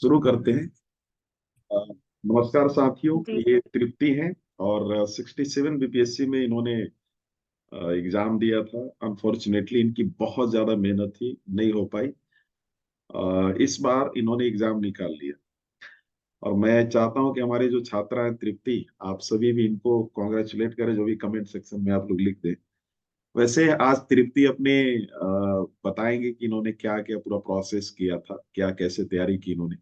शुरू करते हैं। अ, नमस्कार साथियों, जी ये सर। तृप्ति हैं और 67 बीपीएससी में इन्होंने एग्जाम दिया था। अनफॉर्चुनेटली इनकी बहुत ज्यादा मेहनत थी, नहीं हो पाई। इस बार इन्होंने एग्जाम निकाल लिया और मैं चाहता हूं कि हमारे जो छात्रा हैं तृप्ति, आप सभी भी इनको कॉन्ग्रेचुलेट करें, जो भी कमेंट सेक्शन में आप लोग लिख दें। वैसे आज तृप्ति अपने बताएंगे कि इन्होंने क्या क्या पूरा प्रोसेस किया था, क्या कैसे तैयारी की इन्होंने।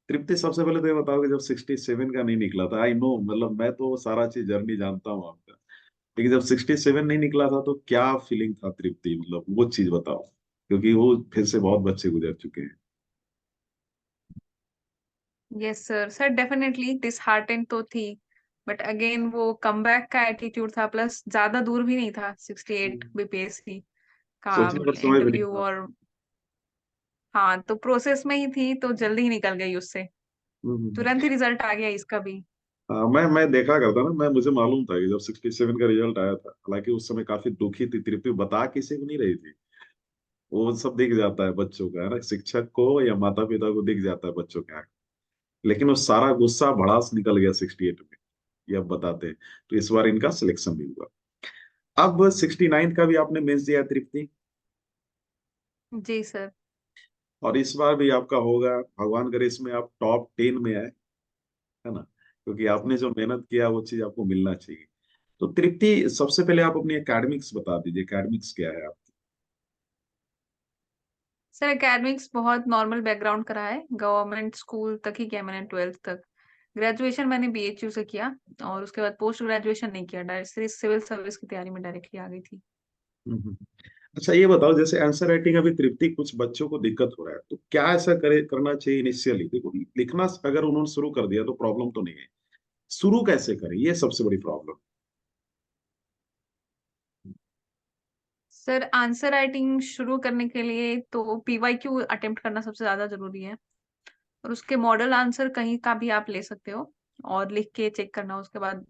तृप्ति, सबसे पहले तो ये बताओ कि जब 67 का नहीं निकला था, आई नो, मतलब मैं तो सारा चीज जर्नी जानता हूँ आपका, लेकिन जब 67 नहीं निकला था तो क्या फीलिंग था तृप्ति, मतलब वो चीज बताओ, क्योंकि वो फिर से बहुत बच्चे गुजर चुके हैं। Yes sir. Sir definitely disheartened तो थी, बट अगेन वो कमबैक का एटीट्यूड था, प्लस ज्यादा दूर भी नहीं था 68 बीपीएससी का सोचने पर समय भी नहीं इंटरव्यू। था। और हाँ, तो प्रोसेस में ही थी तो जल्दी ही निकल गई उससे। हम्म। तुरंत ही रिजल्ट आ गया इसका भी। हाँ, मैं देखा करता ना, मुझे मालूम था कि जब 67 का रिजल्ट आया था, हालांकि उस समय काफी दुखी थी तृप्ति, बता किसी को नहीं रही थी। वो सब दिख जाता है बच्चों का, है ना, शिक्षक को या माता पिता को दिख जाता है बच्चों के आंख। लेकिन वो सारा गुस्सा भड़ास निकल गया 68 में, ये अब बताते हैं। तो इस बार इनका सिलेक्शन भी हुआ। अब 69 का भी आपने मेंस दिया है, तृप्ति, जी सर। और इस बार भी आपका होगा। भगवान करे इसमें आप टॉप 10 में आए, है ना, क्योंकि आपने जो मेहनत किया वो चीज आपको मिलना चाहिए। तो तृप्ति, सबसे पहले आप अपनी एकेडमिक्स बता दीजिए, एकेडमिक्स क्या है आपकी। सर एकेडमिक्स बहुत नॉर्मल बैकग्राउंड का रहा है, गवर्नमेंट स्कूल तक ही किया मैंने, 12th तक। ग्रेजुएशन मैंने बीएचयू से किया, और उसके बाद पोस्ट ग्रेजुएशन नहीं किया, डायरेक्ट सिविल सर्विस की तैयारी में डायरेक्टली आ गई थी। हम्म। अच्छा ये बताओ, जैसे आंसर राइटिंग अभी तृप्ति कुछ बच्चों को दिक्कत हो रहा है, तो क्या ऐसा करे करना चाहिए इनिशियली? देखो, लिखना अगर उन्होंने शुरू कर दिया तो प्रॉब्लम तो नहीं है, शुरू कैसे करें, ये सबसे बड़ी प्रॉब्लम। सर आंसर राइटिंग शुरू करने के लिए तो पीवाईक्यू अटेम्प्ट करना सबसे ज्यादा जरूरी है, और उसके मॉडल आंसर कहीं का भी आप ले सकते हो और लिख के चेक करना। उसके बाद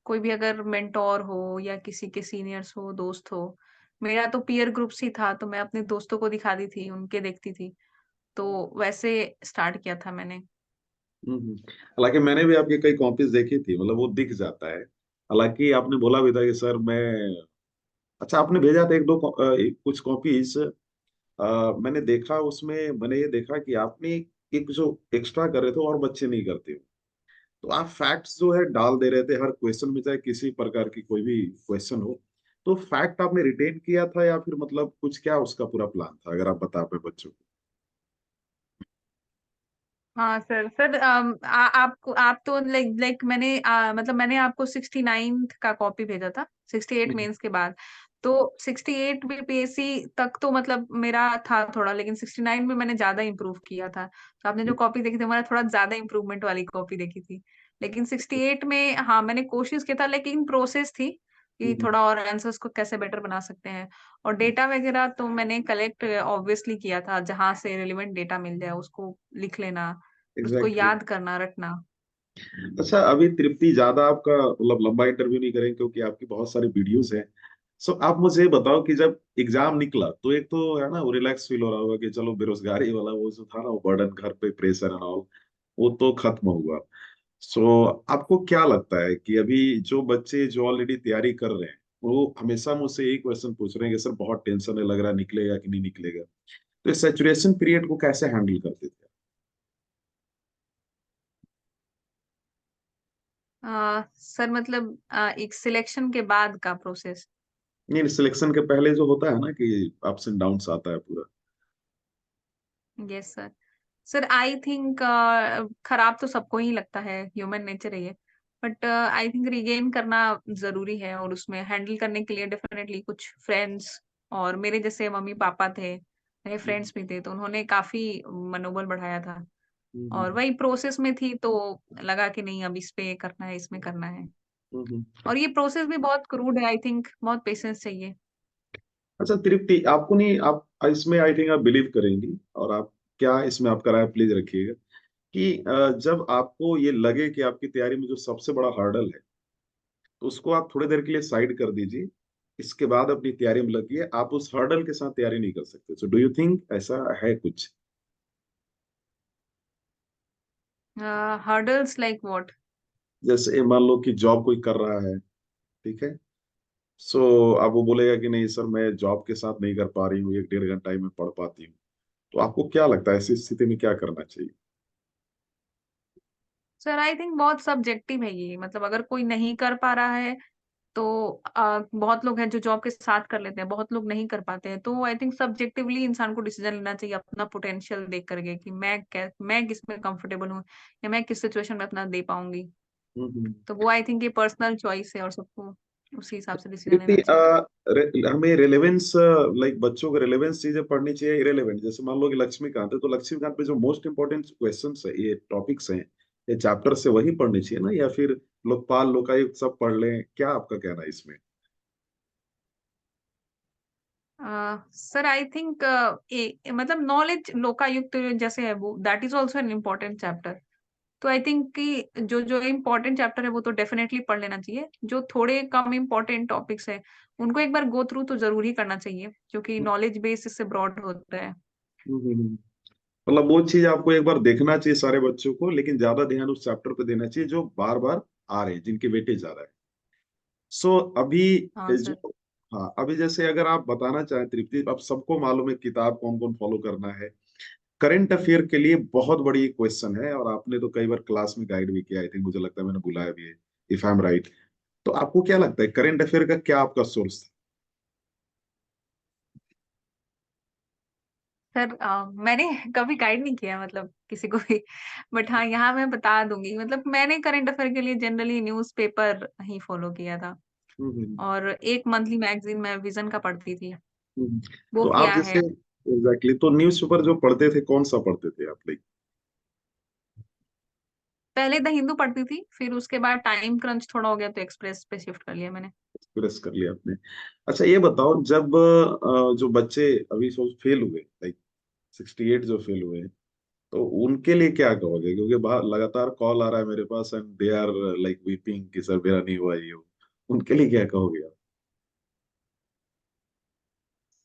कोई भी अगर मेंटोर हो या किसी के सीनियर्स हो, दोस्त हो। मेरा तो पीयर ग्रुप्स ही था, तो मैं अपने दोस्तों को दिखाती थी, उनके देखती थी, तो वैसे स्टार्ट किया था मैंने। हालांकि मैंने भी आपकी कई कॉपीज देखी थी, मतलब वो दिख जाता है। हालांकि आपने बोला भी था कि सर मैं, अच्छा आपने भेजा था एक दो कुछ कॉपीज, मैंने देखा उसमें, मैंने ये देखा कि आपने एक जो एक्स्ट्रा कर रहे थे और बच्चे नहीं करते हो। तो आप फैक्ट्स जो है डाल दे रहे थे हर क्वेश्चन में, चाहे किसी प्रकार की कोई भी क्वेश्चन हो। तो फैक्ट आपने रिटेन किया था या फिर मतलब कुछ, क्या उसका पूरा प्लान था, अगर आप बता पाए बच्चों को। हाँ सर। सर आपको आप तो लाइक मैंने मतलब मैंने आपको 69 का कॉपी भेजा था 68 हम्म। मेंस के बाद। तो 68 बीपीएससी तक तो मतलब मेरा था थोड़ा, लेकिन 69 में मैंने ज्यादा इम्प्रूव किया था। तो आपने जो कॉपी देखी थी, हमारा थोड़ा ज्यादा इम्प्रूवमेंट वाली कॉपी देखी थी। लेकिन 68 में हाँ मैंने कोशिश किया था, लेकिन प्रोसेस थी कि हम्म। थोड़ा और आंसर्स को कैसे बेटर बना सकते हैं। और डेटा वगैरह तो मैंने कलेक्ट ऑब्वियसली किया था, जहां से रिलेवेंट डेटा मिल जाए उसको लिख लेना, उसको एग्जैक्टली। याद करना, रखना। अच्छा अभी तृप्ति, ज्यादा आपका मतलब लंबा इंटरव्यू नहीं करेंगे क्योंकि आपकी बहुत सारी वीडियोस हैं। सो आप मुझे ये बताओ कि जब एग्जाम निकला तो एक तो है ना, वो रिलैक्स फील हो रहा होगा कि चलो बेरोजगारी वाला वो जो था ना, वो बर्डन, घर पे प्रेशर एंड ऑल, वो तो खत्म हुआ। सो आपको क्या लगता है कि अभी जो बच्चे जो ऑलरेडी तैयारी कर रहे हैं, वो हमेशा मुझसे यही क्वेश्चन पूछ रहे हैं कि सर बहुत टेंशन है, लग रहा है निकलेगा कि नहीं निकलेगा, तो इस सेचुरेशन पीरियड को कैसे हैंडल करते थे? सर मतलब एक सिलेक्शन के बाद का प्रोसेस। नहीं, सिलेक्शन के पहले जो होता है ना कि अप्स एंड डाउन्स आता है पूरा। Yes sir. Sir I think खराब तो सबको ही लगता है, ह्यूमन नेचर है ये। बट आई थिंक रिगेन करना जरूरी है, और उसमें हैंडल करने के लिए डेफिनेटली कुछ फ्रेंड्स और मेरे जैसे मम्मी पापा थे, मेरे हम्म। फ्रेंड्स भी थे, तो उन्होंने काफी मनोबल बढ़ाया था। हम्म। और वही प्रोसेस में थी तो लगा कि नहीं, अब इस पे करना है, इसमें करना है। हम्म। और ये प्रोसेस भी बहुत क्रूड है, आई थिंक बहुत पेशेंस चाहिए। अच्छा तृप्ति, आपको नहीं, आप इसमें आई थिंक आप बिलीव करेंगी, और आप क्या इसमें आपका राय प्लीज रखिएगा कि जब आपको ये लगे कि आपकी तैयारी में जो सबसे बड़ा हर्डल है, तो उसको आप थोड़ी देर के लिए साइड कर दीजिए। इसके बाद अपनी तैयारी में लगिए, आप उस हर्डल के साथ तैयारी नहीं कर सकते। सो डू यू थिंक ऐसा है कुछ? Hurdles like what? जैसे मान लो कि जॉब कोई कर रहा है, ठीक है, सो अब वो बोलेगा कि नहीं सर मैं जॉब के साथ नहीं कर पा रही हूँ, 1 डेढ़ घंटा ही मैं पढ़ पाती हूँ। तो आपको क्या लगता है ऐसी स्थिति में क्या करना चाहिए? सर आई थिंक बहुत सब्जेक्टिव है ये, मतलब अगर कोई नहीं कर पा रहा है तो बहुत लोग हैं जो जॉब के साथ कर लेते हैं, बहुत लोग नहीं कर पाते हैं। तो आई थिंक सब्जेक्टिवली इंसान को डिसीजन लेना चाहिए अपना पोटेंशियल देख करके कि मैं किस में कंफर्टेबल हूँ या मैं किस सिचुएशन में अपना दे पाऊंगी। हम्म। तो वो आई थिंक ये पर्सनल चॉइस है और सबको उसी हिसाब से डिसीजन इतनी लेना चाहिए। हमें रेलेवेंस, लाइक बच्चों को रेलेवेंस चीजें पढ़नी चाहिए, इरेलेवेंट। जैसे मान लो कि लक्ष्मीकांत है, तो लक्ष्मीकांत पे जो मोस्ट इंपोर्टेंट क्वेश्चंस है, ये टॉपिक्स हैं, ये चैप्टर से वही पढ़नी चाहिए ना, या फिर लोकपाल लोकायुक्त सब पढ़ लें? क्या आपका कहना है इसमें? सर आई थिंक मतलब नॉलेज लोकायुक्त जैसे है वो that is also an important chapter. तो आई थिंक कि जो जो इम्पोर्टेंट चैप्टर है वो तो डेफिनेटली पढ़ लेना चाहिए। जो थोड़े कम इम्पोर्टेंट टॉपिक्स है उनको एक बार गो थ्रू तो जरूर ही करना चाहिए, क्योंकि नॉलेज बेस इससे ब्रॉड होता है। मतलब वो चीज आपको एक बार देखना चाहिए सारे बच्चों को, लेकिन ज्यादा ध्यान उस चैप्टर पे देना चाहिए जो बार बार आ रहे हैं, जिनके वेटेज ज्यादा है। सो अभी हाँ जो, सर। हाँ अभी जैसे अगर आप बताना चाहें तृप्ति, अब सबको मालूम है किताब कौन कौन फॉलो करना है। करंट अफेयर के लिए बहुत बड़ी क्वेश्चन है, और आपने तो कई बार क्लास में गाइड भी किया, आई थिंक मुझे लगता है मैंने बुलाया भी है, इफ आई एम राइट। तो आपको क्या लगता है करंट अफेयर का क्या आपका सोर्स था? सर मैंने कभी गाइड नहीं किया मतलब किसी को भी। बट हाँ, यहाँ मैं बता दूंगी, मतलब मैंने करंट अफेयर के लिए जनरली न्यूज़पेपर ही फॉलो किया था। हम्म। और एक मंथली मैगजीन मैं विजन का पढ़ती थी। हम्म। वो तो आप किया जैसे है। एग्जैक्टली तो न्यूज़पेपर जो पढ़ते थे कौन सा पढ़ते थे आप, लाइक? पहले द हिंदू पढ़ती थी, फिर उसके बाद टाइम क्रंच थोड़ा हो गया तो एक्सप्रेस पे शिफ्ट कर लिया मैंने। एक्सप्रेस कर लिया आपने। अच्छा ये बताओ, जब जो बच्चे अभी सब फेल हुए, लाइक 68 जो फेल हुए हैं, तो उनके लिए क्या कहोगे? क्योंकि बाहर लगातार कॉल आ रहा है मेरे पास, and they are like weeping कि सर मेरा नहीं हुआ ये वो। उनके लिए क्या कहोगे आप?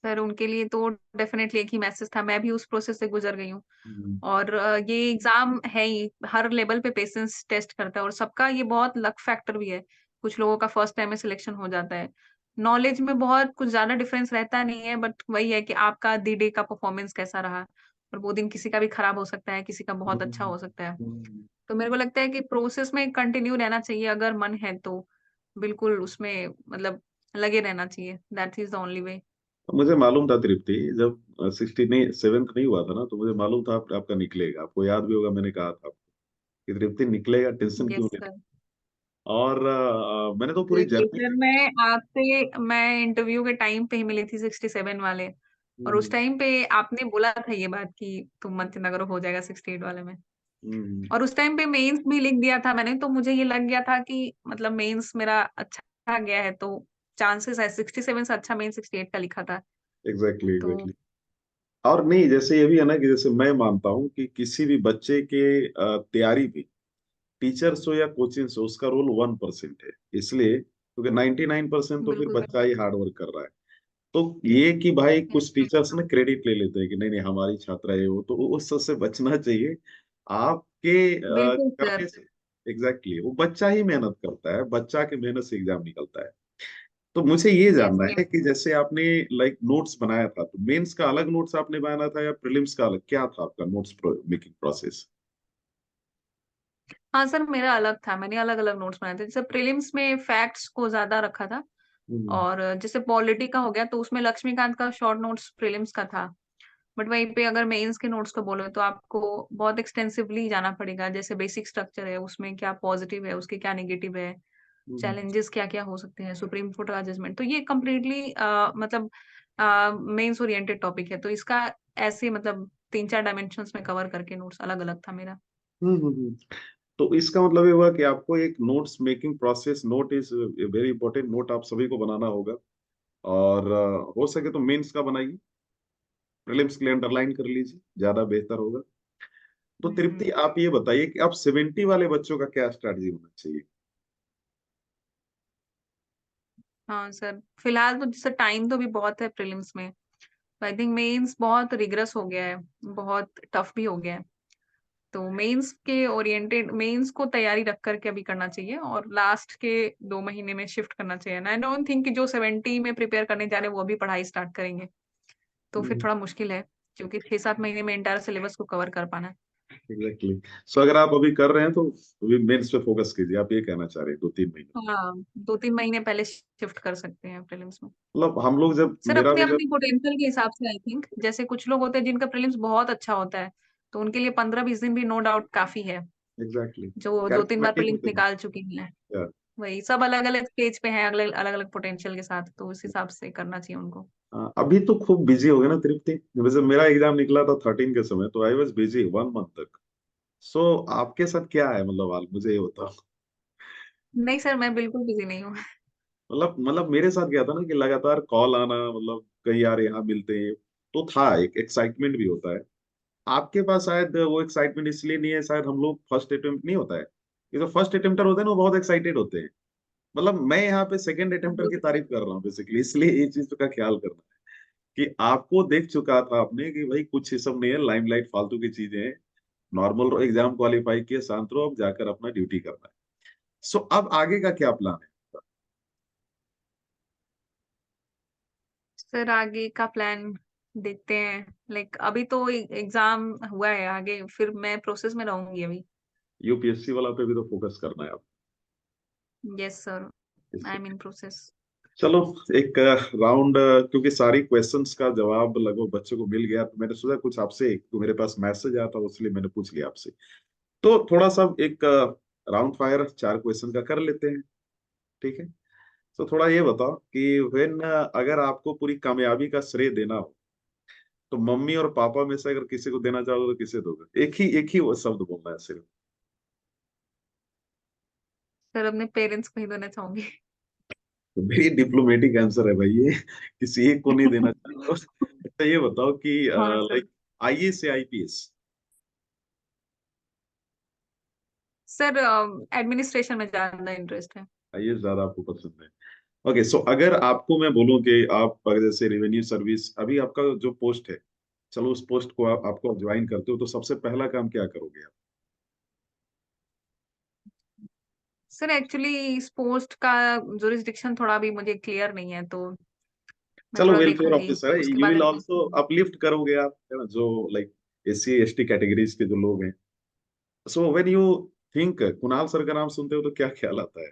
सर उनके लिए तो डेफिनेटली एक ही मैसेज था, मैं भी उस प्रोसेस से गुजर गई हूँ। हम्म। और ये एग्जाम है ही, हर लेवल पे पेशेंस टेस्ट करता है और सबका ये बहुत लक फैक्टर भी है। कुछ लोगों का फर्स्ट टाइम में सिलेक्शन हो जाता है। नॉलेज में बहुत कुछ ज्यादा डिफरेंस रहता नहीं है, बट वही है कि आपका दी डे का परफॉर्मेंस कैसा रहा। और वो दिन किसी का भी खराब हो सकता है, किसी का बहुत अच्छा हम्म। हो सकता है। हम्म। तो मेरे को लगता है कि प्रोसेस में कंटिन्यू रहना चाहिए, अगर मन है तो बिल्कुल उसमें मतलब लगे रहना चाहिए। That is the only way. मुझे मालूम था तृप्ति, जब 60 नहीं, सेवेंथ नहीं हुआ था ना, तो मुझे मालूम था आपका निकलेगा। आपको याद भी होगा मैंने कहा था कि तृप्ति निकलेगा, टेंशन क्यों यस लेना। सर। और मैंने तो पूरी देखिए जर्नी सर, मैं इंटरव्यू के टाइम पे ही मिली थी 67 वाले। और उस हम्म। टाइम पे आपने बोला था ये बात कि तुम मत चिंता करो, हो जाएगा 68 वाले में। हम्म। और उस टाइम पे मेंस भी लिख दिया था मैंने, तो मुझे ये लग गया था कि मतलब मेंस मेरा अच्छा गया है तो चांसेस है। 67 से अच्छा मेन 68 का लिखा था। एग्जैक्टली तो एग्जैक्टली। और नहीं, जैसे ये भी है ना कि जैसे मैं मानता हूँ कि किसी भी बच्चे के तैयारी भी, टीचर्स हो या कोचिंग हो, उसका रोल 1% है। इसलिए क्योंकि 99% तो फिर बिल्कुल सर। बच्चा ही हार्ड वर्क कर रहा है। तो ये कि भाई यस कुछ सर। टीचर्स ना क्रेडिट ले लेते हैं कि नहीं नहीं हमारी छात्रा है वो, तो उस सब से बचना चाहिए। आपके बिल्कुल सर। करने से एग्जैक्टली वो बच्चा ही मेहनत करता है, बच्चा की मेहनत से एग्जाम निकलता है। तो मुझे ये यस जानना यस। है कि जैसे आपने लाइक नोट्स बनाया था, तो मेंस का अलग नोट्स आपने बनाया था या प्रीलिम्स का अलग, क्या था आपका नोट्स मेकिंग प्रोसेस? हाँ सर, मेरा अलग था, मैंने अलग अलग नोट्स बनाए थे। जैसे प्रीलिम्स में फैक्ट्स को ज्यादा रखा था। हम्म। और जैसे पॉलिटी का हो गया तो उसमें लक्ष्मीकांत का शॉर्ट नोट्स प्रीलिम्स का था। बट वहीं पे अगर मेंस के नोट्स को बोले तो आपको बहुत एक्सटेंसिवली जाना पड़ेगा। जैसे बेसिक स्ट्रक्चर है, उसमें क्या पॉजिटिव है, उसके क्या नेगेटिव है, हम्म। चैलेंजेस क्या क्या हो सकते हैं, सुप्रीम कोर्ट का जजमेंट। तो ये कम्प्लीटली मतलब मेंस ओरिएंटेड टॉपिक है, तो इसका ऐसे मतलब 3-4 डायमेंशंस में कवर करके नोट्स अलग अलग था मेरा। तो इसका मतलब ये हुआ कि आपको एक notes making process, note is very important, note आप सभी को बनाना होगा। और हो सके तो मेंस का बनाइए, प्रीलिम्स के लिए अंडरलाइन कर लीजिए, ज्यादा बेहतर होगा। तो तृप्ति हम्म। आप ये बताइए कि आप 70 वाले बच्चों का क्या स्ट्रैटेजी होना चाहिए? हाँ सर, फिलहाल तो जैसे टाइम तो भी बहुत है प्रीलिम्स में। आई थिंक मेंस बहुत रिग्रेस हो गया है, बहुत टफ भी हो गया है। तो मेंस को तैयारी रख करके अभी करना चाहिए और लास्ट के 2 महीने में शिफ्ट करना चाहिए। आई डोंट थिंक कि जो 70 में प्रिपेयर करने जा रहे हैं वो अभी पढ़ाई स्टार्ट करेंगे। तो फिर थोड़ा मुश्किल है, क्योंकि 6-7 महीने में एंटायर सिलेबस को कवर कर पाना है। एग्जैक्टली। सो अगर आप अभी कर रहे हैं तो अभी मेंस पे फोकस कीजिए, आप ये कहना चाह रहे हैं 2-3 महीने। हाँ, 2-3 महीने पहले शिफ्ट कर सकते हैं प्रीलिम्स में। मतलब हम लोग जब, सर मेरा भी जब, अपने-अपने पोटेंशियल के हिसाब से आई थिंक, जैसे कुछ लोग होते हैं जिनका प्रीलिम्स बहुत अच्छा होता है, तो उनके लिए 15-20 दिन भी नो डाउट काफ़ी है, एग्जैक्टली जो 2-3 बार कैरिज्मेटिक प्रीलिम्स होते हैं। निकाल चुकी हैं। Yeah. वही सब अलग-अलग स्टेज पे हैं, अलग-अलग पोटेंशियल के साथ, तो उस हिसाब से करना चाहिए उनको। अभी तो खूब बिजी हो गए ना तृप्ति। वैसे मेरा एग्जाम निकला था 13 के समय, तो आई वाज बिजी 1 मंथ तक। सो आपके साथ क्या है, मतलब हाल मुझे ये बताओ। नहीं सर, मैं बिल्कुल बिज़ी नहीं हूँ। मतलब मेरे साथ क्या था ना कि लगातार कॉल आना, मतलब कहीं यार यहाँ मिलते हैं, तो था एक एक्साइटमेंट भी होता है। आपके पास शायद वो एक्साइटमेंट इसलिए नहीं है, शायद हम लोग फर्स्ट अटेम्प्ट नहीं होता है। ये जो फर्स्ट अटेम्प्टर होते हैं ना वो बहुत एक्साइटेड होते हैं। मतलब मैं यहाँ पे सेकंड अटेम्प्टर की तारीफ कर रहा हूँ बेसिकली, इसलिए ये चीज का ख्याल करना है कि आपको देख चुका था आपने कि भाई कुछ ये सब नहीं है, लाइमलाइट फालतू की चीजें हैं। नॉर्मल एग्जाम क्वालिफाई किए, शांत रहो, अब जाकर अपना ड्यूटी करना है। सो अब आगे का क्या प्लान है? सर आगे का प्लान देखते हैं, लाइक अभी तो एग्ज़ाम हुआ है, आगे फिर मैं प्रोसेस में रहूँगी अभी। यूपीएससी वाला पे भी तो फोकस करना है आप। यस सर, आई इससे एम इन प्रोसेस। चलो, एक राउंड, क्योंकि सारी क्वेश्चंस का जवाब लगभग बच्चों को मिल गया, तो मैंने सोचा कुछ आपसे, तो मेरे पास मैसेज आया था इसलिए मैंने पूछ लिया आपसे। तो थोड़ा सा एक राउंड फायर 4 क्वेश्चन का कर लेते हैं, ठीक है? तो थोड़ा ये बताओ कि व्हेन, अगर आपको पूरी कामयाबी का श्रेय देना हो, तो मम्मी और पापा में से अगर किसी को देना चाहोगे तो किसे दोगे? एक ही वो शब्द बोलना है सिर्फ। सर अपने पेरेंट्स को ही देना चाहूँगी। तो वेरी डिप्लोमेटिक आंसर है भाई ये। किसी एक को नहीं देना चाहिए। अच्छा ये बताओ कि हाँ सर। लाइक आईएएस या आईपीएस? सर एडमिनिस्ट्रेशन में ज़्यादा इंटरेस्ट है। आईएएस ज्यादा आपको पसंद है? ओके, सो अगर आपको मैं बोलूं कि आप अगर जैसे रेवेन्यू सर्विस, अभी आपका जो पोस्ट है, चलो उस पोस्ट को आपको ज्वाइन करते हो, तो सबसे पहला काम क्या करोगे आप? सर एक्चुअली इस पोस्ट का जुरिस्डिक्शन थोड़ा भी मुझे क्लियर नहीं है, तो मैं चलो, थोड़ा वेलफेयर देखूंगी, ऑफिसर है, उसके यू बाद विल एडमिनिस्ट्रेशन ऑल्सो करूंगी। अपलिफ्ट करोगे आप, है ना, जो लाइक एससी एसटी कैटेगरीज के जो लोग हैं। So when you think Kunal sir का नाम सुनते हो तो क्या ख्याल आता है?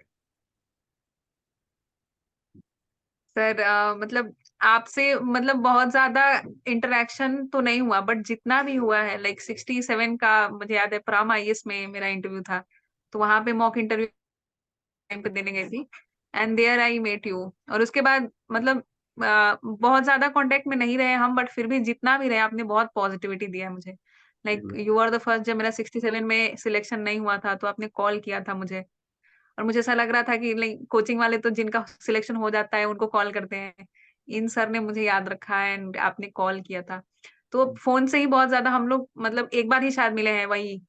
सर मतलब आपसे मतलब बहुत ज्यादा इंटरेक्शन तो नहीं हुआ, बट जितना भी हुआ है लाइक 67 का मुझे याद है, प्राम आईएएस में मेरा इंटरव्यू था, तो वहां पे मॉक इंटरव्यू टाइम पे देने गई थी, and there I met you. और उसके बाद मतलब बहुत ज्यादा कांटेक्ट में नहीं रहे हम, बट फिर भी जितना भी रहे आपने बहुत पॉजिटिविटी दिया है मुझे। Like you are the first, जब मेरा 67 में सिलेक्शन नहीं हुआ था तो आपने कॉल किया था मुझे, और मुझे ऐसा लग रहा था कि लाइक कोचिंग वाले तो जिनका सिलेक्शन हो जाता है उनको कॉल करते हैं, इन सर ने मुझे याद रखा है एंड आपने कॉल किया था। तो फोन से ही बहुत ज्यादा हम लोग मतलब एक बार ही शायद मिले हैं, वही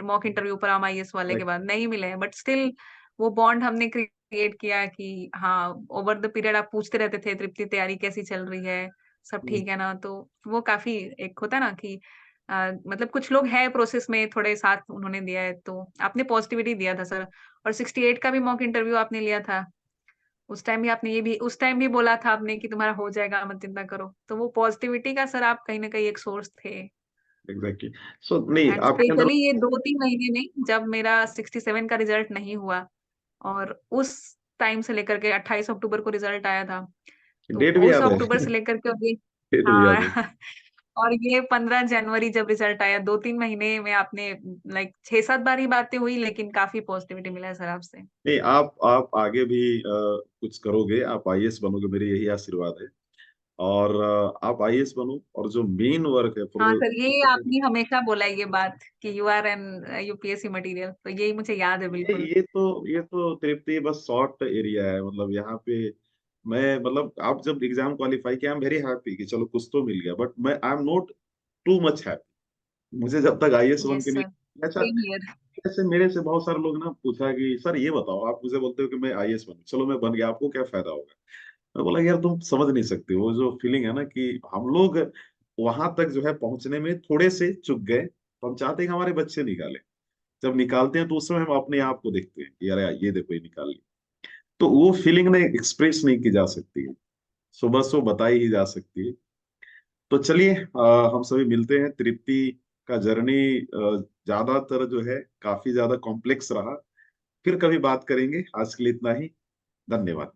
मॉक इंटरव्यू पर हम आईएएस वाले के बाद नहीं मिले हैं, बट स्टिल वो बॉन्ड हमने क्रिएट किया कि हाँ, ओवर द पीरियड आप पूछते रहते थे तृप्ति तैयारी कैसी चल रही है, सब ठीक है ना, तो वो काफी एक होता है ना कि मतलब कुछ लोग हैं प्रोसेस में, थोड़े साथ उन्होंने दिया है, तो आपने पॉजिटिविटी दिया था सर। और 68 का भी मॉक इंटरव्यू आपने लिया था, उस टाइम भी आपने ये भी उस टाइम भी बोला था आपने कि तुम्हारा हो जाएगा, मत चिंता करो, तो वो पॉजिटिविटी का सर आप कहीं ना कहीं एक सोर्स थे। एग्जैक्टली। सो नहीं, एंड आपके अंदर, स्पेशली ये 2-3 महीने में जब मेरा 67 का रिजल्ट नहीं हुआ, और उस टाइम से लेकर के 28 अक्टूबर को रिजल्ट आया था, तो डेट भी उस याद है? अक्टूबर से लेकर के, और ये डेट भी याद है? हाँ और ये 15 जनवरी जब रिजल्ट आया, 2-3 महीने में आपने लाइक 6-7 बार ही बातें हुई, लेकिन काफी पॉजिटिविटी मिला है सर आपसे। नहीं, आप आगे भी कुछ करोगे, आप आईएएस बनोगे, मेरी यही आशीर्वाद है। और आप आईएएस बनो, और जो मेन वर्क है हाँ फॉर, सर, ये आपने हमेशा बोला है ये बात कि you are an UPSC material, तो यही मुझे याद है ये बिल्कुल। ये तो ये तो तृप्ति बस शॉर्ट एरिया है, मतलब यहाँ पे मैं, मतलब आप जब एग्जाम क्वालिफाई किया, आई एम वेरी हैप्पी कि चलो कुछ तो मिल गया, बट मैं I am not too much happy. मुझे जब तक आईएएस बन के यस नहीं, सर, अच्छा, सेम हियर। ऐसे मेरे से बहुत सारे लोग ना पूछा कि सर ये बताओ, आप मुझे बोलते हो कि मैं आईएएस बनूं, चलो मैं बन गया, आपको क्या फायदा होगा? मैं बोला यार तुम समझ नहीं सकते, वो जो फीलिंग है ना कि हम लोग वहां तक जो है पहुंचने में थोड़े से चूक गए, तो हम चाहते हैं कि हमारे बच्चे निकालें। जब निकालते हैं तो उस समय हम अपने आप को देखते हैं कि अरे ये देखो ये निकाल लिया। तो वो फीलिंग ने एक्सप्रेस नहीं की जा सकती है, सो बस वो बताई ही जा सकती है। तो चलिए हम सभी मिलते हैं। तृप्ति का जर्नी ज्यादातर जो है काफी ज्यादा कॉम्प्लेक्स रहा। फिर कभी बात करेंगे, आज के लिए इतना ही। धन्यवाद।